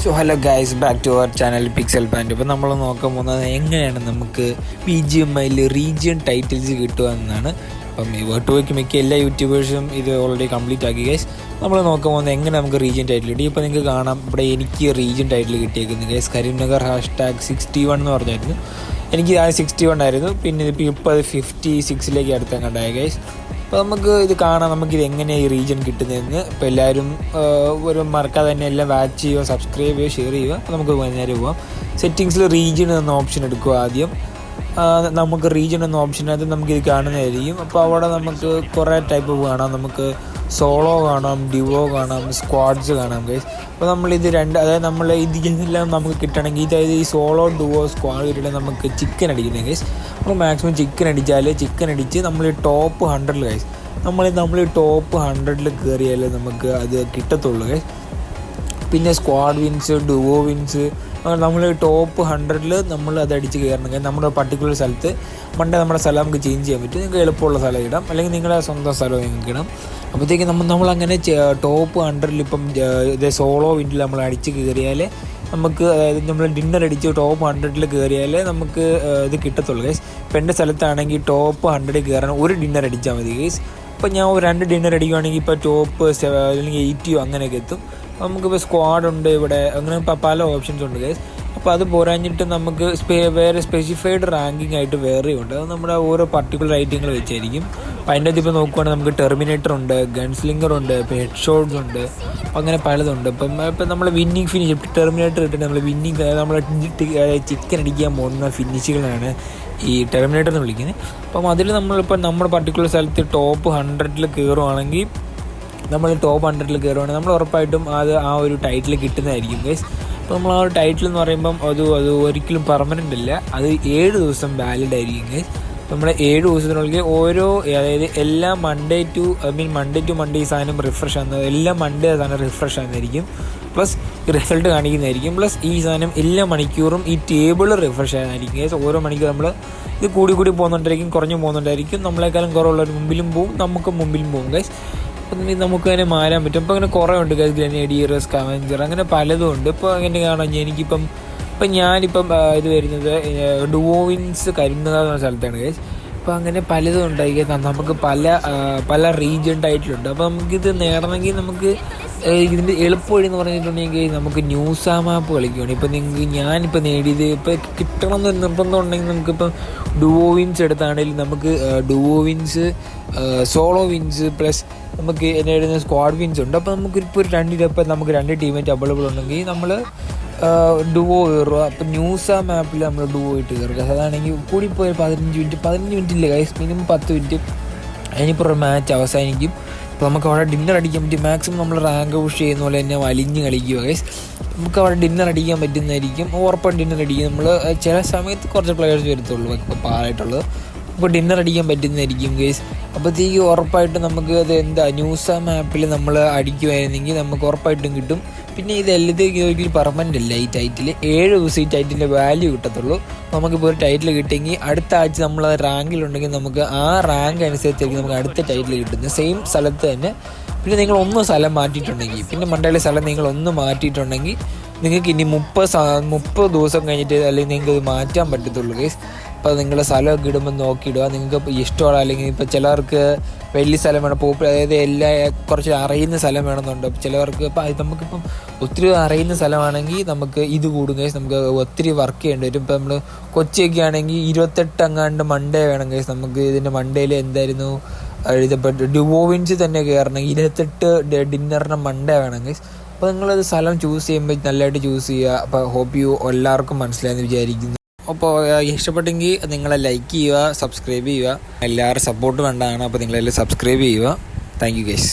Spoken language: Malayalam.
So hello guys, back to our channel Pixel Paint. ഇപ്പോൾ നമ്മൾ നോക്കാൻ പോകുന്നത് എങ്ങനെയാണ് നമുക്ക് BGMIയിൽ റീജിയൻ ടൈറ്റിൽസ് കിട്ടുക എന്നാണ്. അപ്പം വേർട്ടുവയ്ക്ക് മിക്ക എല്ലാ യൂട്യൂബേഴ്സും ഇത് ഓൾറെഡി കംപ്ലീറ്റ് ആക്കി ഗൈസ്. നമ്മൾ നോക്കാൻ പോകുന്നത് എങ്ങനെ നമുക്ക് റീജിയൻ ടൈറ്റിൽ കിട്ടി. ഇപ്പോൾ നിങ്ങൾക്ക് കാണാം ഇവിടെ എനിക്ക് റീജിയൻ ടൈറ്റിൽ കിട്ടിയേക്കുന്നത് ഗൈസ് കരീംനഗർ #61 എന്ന് പറഞ്ഞായിരുന്നു. എനിക്ക് ആ 61 ആയിരുന്നു. പിന്നെ ഇപ്പോൾ 56 അടുത്തങ്ങണ്ടായ ഗൈസ്. അപ്പോൾ നമുക്ക് ഇത് കാണാം, നമുക്കിത് എങ്ങനെയാണ് ഈ റീജിയൻ കിട്ടുന്നതെന്ന്. ഇപ്പോൾ എല്ലാവരും ഒരു മറക്കാതെ തന്നെ എല്ലാം വാച്ച് ചെയ്യുക, സബ്സ്ക്രൈബ് ചെയ്യുക, ഷെയർ ചെയ്യുക. അപ്പോൾ നമുക്ക് നേരെ പോവാം. സെറ്റിങ്സിൽ റീജിയൻ എന്ന ഓപ്ഷൻ എടുക്കുക. ആദ്യം നമുക്ക് റീജിയൻ എന്ന ഓപ്ഷനകത്ത് നമുക്കിത് കാണുന്നതായിരിക്കും. അപ്പോൾ അവിടെ നമുക്ക് കുറേ ടൈപ്പ് കാണാം. നമുക്ക് സോളോ കാണാം, ഡിവോ കാണാം, സ്ക്വാഡ്സ് കാണാം ഗൈസ്. അപ്പോൾ നമ്മളിത് അതായത് നമ്മൾ ഇതിലെല്ലാം നമുക്ക് കിട്ടണമെങ്കിൽ അതായത് ഈ സോളോ, ഡിവോ, സ്ക്വാഡ് കിട്ടണമെങ്കിൽ നമുക്ക് ചിക്കൻ അടിക്കുന്നത് ഗൈസ്. നമ്മൾ മാക്സിമം ചിക്കൻ അടിച്ച് നമ്മൾ ടോപ്പ് 100 ഗൈസ്. നമ്മൾ ടോപ്പ് 100 കയറിയാലേ നമുക്ക് അത് കിട്ടത്തുള്ളൂ ഗൈസ്. പിന്നെ സ്ക്വാഡ് വിൻസ്, ഡുവോ വിൻസ്, നമ്മൾ ടോപ്പ് 100 നമ്മൾ അത് അടിച്ച് കയറണമെങ്കിൽ നമ്മുടെ പർട്ടിക്കുലർ സ്ഥലത്ത് നമ്മുടെ സ്ഥലം നമുക്ക് ചേഞ്ച് ചെയ്യാൻ പറ്റും. നിങ്ങൾക്ക് എളുപ്പമുള്ള സ്ഥലം ഇടാം, അല്ലെങ്കിൽ നിങ്ങളുടെ സ്വന്തം സ്ഥലം നിങ്ങൾക്ക് ഇടാം. അപ്പോഴത്തേക്ക് നമ്മളങ്ങനെ ടോപ്പ് 100 ഇപ്പം ഇതേ സോളോ വിൻഡിൽ നമ്മൾ അടിച്ച് കയറിയാൽ നമുക്ക്, അതായത് നമ്മൾ ഡിന്നർ അടിച്ച് ടോപ്പ് 100 കയറിയാലേ നമുക്ക് ഇത് കിട്ടത്തുള്ളൂ ഗൈസ്. ഇപ്പം എൻ്റെ സ്ഥലത്താണെങ്കിൽ ടോപ്പ് 100 കയറാൻ ഒരു ഡിന്നർ അടിച്ചാൽ മതി ഗൈസ്. ഇപ്പം ഞാൻ 2 ഡിന്നർ അടിക്കുകയാണെങ്കിൽ ഇപ്പോൾ ടോപ്പ് 7 അല്ലെങ്കിൽ 80 അങ്ങനെയൊക്കെ എത്തും. നമുക്കിപ്പോൾ സ്ക്വാഡുണ്ട് ഇവിടെ, അങ്ങനെ പല ഓപ്ഷൻസ് ഉണ്ട് ഗൈസ്. അപ്പോൾ അത് പോരാഞ്ഞിട്ട് നമുക്ക് വേറെ സ്പെസിഫൈഡ് റാങ്കിങ് ആയിട്ട് വേറെയും ഉണ്ട്. അത് നമ്മുടെ ഓരോ പർട്ടിക്കുലർ ഐറ്റങ്ങൾ വെച്ചായിരിക്കും. അപ്പോൾ അതിൻ്റെ ഇപ്പോൾ നോക്കുവാണെങ്കിൽ നമുക്ക് ടെർമിനേറ്റർ ഉണ്ട്, ഗൺസ്ലിംഗർ ഉണ്ട്, ഇപ്പോൾ ഹെഡ് ഷോട്ട്സ് ഉണ്ട്, അപ്പോൾ അങ്ങനെ പലതുണ്ട്. ഇപ്പം നമ്മൾ വിന്നിങ് ഫിനിഷ് ടെർമിനേറ്റർ ഇട്ടിട്ട് നമ്മൾ വിന്നിങ് നമ്മൾ ചിക്കൻ അടിക്കാൻ പോകുന്ന ഫിനിഷുകളാണ് ഈ ടെർമിനേറ്റർ എന്ന് വിളിക്കുന്നത്. അപ്പം അതിൽ നമ്മളിപ്പോൾ നമ്മുടെ പർട്ടിക്കുലർ സ്ഥലത്ത് ടോപ്പ് 100 കയറുവാണെങ്കിൽ നമ്മൾ നമ്മൾ ഉറപ്പായിട്ടും അത് ആ ഒരു ടൈറ്റിൽ കിട്ടുന്നതായിരിക്കും ഗൈസ്. അപ്പോൾ നമ്മൾ ആ ഒരു ടൈറ്റിൽ എന്ന് പറയുമ്പം അത് ഒരിക്കലും പെർമനൻ്റ് അല്ല, അത് 7 ദിവസം വാലിഡ് ആയിരിക്കും ഗൈസ്. നമ്മുടെ 7 ദിവസത്തിനുള്ളിൽ അതായത് എല്ലാ മൺഡേ ടു മൺഡേ ഈ സാധനം റിഫ്രഷ് ആകുന്നത്, എല്ലാ മൺഡേ സാധനം റിഫ്രഷ് ആകുന്നതായിരിക്കും. പ്ലസ് റിസൾട്ട് കാണിക്കുന്നതായിരിക്കും. പ്ലസ് ഈ സാധനം എല്ലാ മണിക്കൂറും ഈ ടേബിൾ റിഫ്രഷ് ആകുന്നതായിരിക്കും ഗൈസ്. ഓരോ മണിക്കൂർ നമ്മൾ ഇത് കൂടി പോകുന്നുണ്ടായിരിക്കും, കുറഞ്ഞു പോകുന്നുണ്ടായിരിക്കും. നമ്മളെക്കാളും കുറവുള്ളവർ മുമ്പിലും പോവും, നമുക്ക് മുമ്പിലും പോവും ഗൈസ്. അപ്പം നമുക്ക് തന്നെ മാറാൻ പറ്റും. ഇപ്പോൾ അങ്ങനെ കുറേ ഉണ്ട് ഗൈസ്, ഗ്രനേഡിയർ, സ്കാവഞ്ചർ, അങ്ങനെ പലതും ഉണ്ട്. ഇപ്പോൾ അങ്ങനെ കാണാം, ഞാനിപ്പം ഇത് വരുന്നത് ഡുവോവിൻസ് കരീംനഗർ എന്ന സ്ഥലത്താണ് ഗൈസ്. അപ്പോൾ അങ്ങനെ പലതും ഉണ്ടായി. നമുക്ക് പല റീജിയൻ ടൈറ്റിലുണ്ട്. അപ്പോൾ നമുക്കിത് നേടണമെങ്കിൽ നമുക്ക് ഇതിൻ്റെ എളുപ്പവഴി എന്ന് പറഞ്ഞിട്ടുണ്ടെങ്കിൽ നമുക്ക് ന്യൂസാ മാപ്പ് കളിക്കുകയാണ്. ഇപ്പോൾ ഞാനിപ്പോൾ നേടിയത് ഇപ്പോൾ കിട്ടണമെന്ന് നിർബന്ധം ഉണ്ടെങ്കിൽ നമുക്കിപ്പം ഡുവോവിൻസ് എടുത്താണെങ്കിലും നമുക്ക് ഡുവോവിൻസ്, സോളോ വിൻസ്, പ്ലസ് നമുക്ക് നേടുന്ന സ്ക്വാഡ് വിൻസ് ഉണ്ട്. അപ്പോൾ നമുക്കിപ്പോൾ നമുക്ക് 2 ടീമേറ്റ് അവൈലബിൾ ഉണ്ടെങ്കിൽ നമ്മൾ ഡുവോ കയറുക. അപ്പോൾ ന്യൂസാ മാപ്പിൽ നമ്മൾ ഡുവോ ഇട്ട് കയറുക. അതാണെങ്കിൽ കൂടിപ്പോയി 15 മിനിറ്റ് ഇല്ല ഗൈസ്, മിനിമം 10 മിനിറ്റ്. അതിനിപ്പോൾ ഒരു മാച്ച് അവസാനിക്കും. അപ്പോൾ നമുക്ക് അവിടെ ഡിന്നർ അടിക്കാൻ പറ്റും. മാക്സിമം നമ്മൾ റാങ്ക് പുഷ് ചെയ്യുന്ന പോലെ തന്നെ വലിഞ്ഞ് കളിക്കുക ഗൈസ്. നമുക്ക് അവിടെ ഡിന്നർ അടിക്കാൻ പറ്റുന്നതായിരിക്കും. ഉറപ്പായിട്ടും ഡിന്നർ അടിക്കും. നമ്മൾ ചില സമയത്ത് കുറച്ച് പ്ലെയേഴ്സ് വരത്തുള്ളൂ, ഇപ്പോൾ പാറായിട്ടുള്ളത്. അപ്പോൾ ഡിന്നർ അടിക്കാൻ പറ്റുന്നതായിരിക്കും ഗൈസ്. അപ്പോഴത്തേക്ക് ഉറപ്പായിട്ടും നമുക്ക് അത് ന്യൂസാ മാപ്പിൽ നമ്മൾ അടിക്കുമായിരുന്നെങ്കിൽ നമുക്ക് ഉറപ്പായിട്ടും കിട്ടും. പിന്നെ ഇതെല്ലാത്തേക്കും ഒരിക്കലും പെർമനൻ്റ് അല്ല ഈ ടൈറ്റിൽ. 7 ദിവസം ഈ ടൈറ്റിൻ്റെ വാല്യൂ കിട്ടത്തുള്ളൂ. നമുക്കിപ്പോൾ ഒരു ടൈറ്റിൽ കിട്ടിയെങ്കിൽ അടുത്ത ആഴ്ച നമ്മൾ അത് റാങ്കിലുണ്ടെങ്കിൽ നമുക്ക് ആ റാങ്ക് അനുസരിച്ചായിരിക്കും നമുക്ക് അടുത്ത ടൈറ്റിൽ കിട്ടുന്നത്, സെയിം സ്ഥലത്ത് തന്നെ. പിന്നെ നിങ്ങൾ സ്ഥലം മാറ്റിയിട്ടുണ്ടെങ്കിൽ, പിന്നെ മണ്ടയിലെ സ്ഥലം നിങ്ങൾ മാറ്റിയിട്ടുണ്ടെങ്കിൽ നിങ്ങൾക്ക് ഇനി 30 ദിവസം കഴിഞ്ഞിട്ട് അല്ലെങ്കിൽ നിങ്ങൾക്ക് ഇത് മാറ്റാൻ പറ്റത്തുള്ളൂ ഗൈസ്. അപ്പോൾ നിങ്ങളുടെ സ്ഥലമൊക്കെ ഇടുമ്പോൾ നോക്കിയിടുക. നിങ്ങൾക്ക് ഇഷ്ടമാണ്, അല്ലെങ്കിൽ ഇപ്പോൾ ചിലവർക്ക് വലിയ സ്ഥലം വേണം, അതായത് കുറച്ച് അറിയുന്ന സ്ഥലം വേണമെന്നുണ്ട്. ചിലവർക്ക് ഇപ്പം നമുക്കിപ്പം ഒത്തിരി അറിയുന്ന സ്ഥലമാണെങ്കിൽ നമുക്ക് ഇത് കൂടും ഗൈസ്. നമുക്ക് ഒത്തിരി വർക്ക് ചെയ്യേണ്ടി വരും. ഇപ്പോൾ നമ്മൾ കൊച്ചിയൊക്കെ ആണെങ്കിൽ 28 അങ്ങാണ്ട് മൺഡേ വേണം ഗൈസ്. നമുക്ക് ഇതിൻ്റെ മൺഡേയിൽ എന്തായിരുന്നു എഴുതപ്പെട്ട ഡുവോവിൻസ് തന്നെ കയറണമെങ്കിൽ 28 ഡിന്നറിന് മൺഡേ വേണം ഗൈസ്. അപ്പോൾ നിങ്ങളത് സ്ഥലം ചൂസ് ചെയ്യുമ്പോൾ നല്ലതായിട്ട് ചൂസ് ചെയ്യുക. അപ്പോൾ ഹോപ്പ് എല്ലാവർക്കും മനസ്സിലായെന്ന് വിചാരിക്കുന്നു. അപ്പോൾ ഇഷ്ടപ്പെട്ടെങ്കിൽ നിങ്ങളെ ലൈക്ക് ചെയ്യുക, സബ്സ്ക്രൈബ് ചെയ്യുക. എല്ലാവരും സപ്പോർട്ട് വേണ്ടതാണ്. അപ്പോൾ നിങ്ങളെല്ലാം സബ്സ്ക്രൈബ് ചെയ്യുക. Thank you guys.